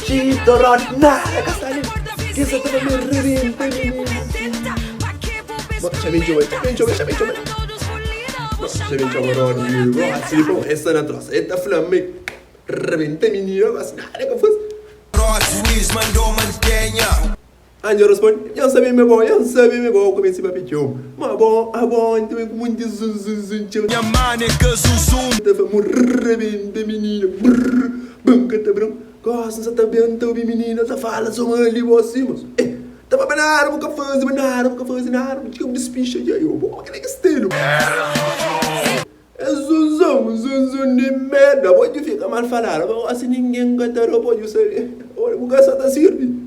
Chito nada, Castanho. Que essa tava me reventa, menino. Chamei de oi. Chamei de Ron. Assim, pô, essa na troça. Eita, flame. Reventa, menino. Mas nada que eu fosse. Luiz mandou mantenha. Anjo responde, eu sabia me bom, comecei a pedir. Mas bom, então é muito zun. Minha maneca zuzum. Tava morrendo, menina. Banca, tá bom? Gosta, tá bem, então, menina. Tá fala, só ali, você, mas. Tava banado, nunca faz, nada. Tinha um despicha de aí, eu vou aquele estilo. É zunzum de merda. Pode ficar mal falado, assim ninguém gata, pode ser. Olha, o gasto tá servindo.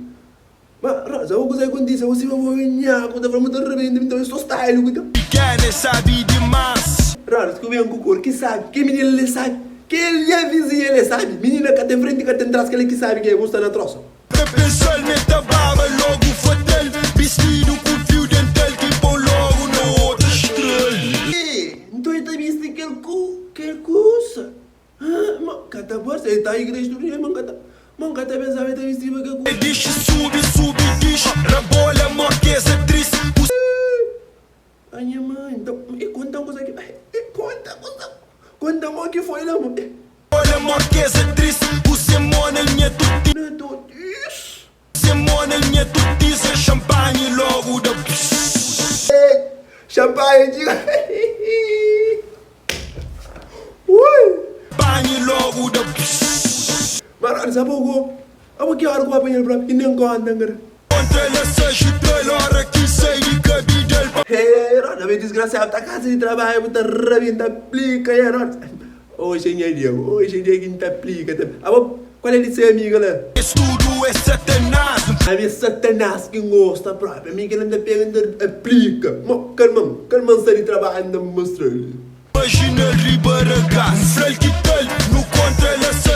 Mas, Rosa, eu gostei quando disse, você vai ganhar, quando eu vou mudar revenda, então eu estou style, cuida. Pequena sabe demais. Rosa, que vem com o cor, que sabe, que menina ele sabe, que ele é vizinho, ele sabe. Menina que tem frente, que tem trás, que ele que sabe que é gosta na troça. Pessoal meta baba, logo fotel, vestido com fio dental, que põe logo no outro estrela. Então ele tá visto que coisa. Mas, cata por você, tá aí, igreja do dia, man, cata pensava, tá vestido que coisa. Diz, sube, diz, rabolha, marquesa, triste. Ai, minha mãe, então, e conta uma coisa aqui. Conta uma que foi lá, mano. Olha, marquesa, triste, o semana, minha tuti. Não é tudo isso. Semana, minha tuti, champanhe logo da. Champanhe, diga. Ui. Champanhe logo da. Mas, sabe o que eu vou apanhar pra mim? E nem conta, cara. Contra essa estrela, hora que sai de cabidel. Roda, meu desgraçado, tá casa de trabalho, muita rabinha, aplica, Roda. Hoje é dia que não aplica. Qual é de ser amiga lá? Estudo é satanás. A minha satanás que gosta própria, amiga não tá pegando, aplica. Calma, sai de trabalho, não mostra. Imagina Ribaraga, frel que tal, no contra essa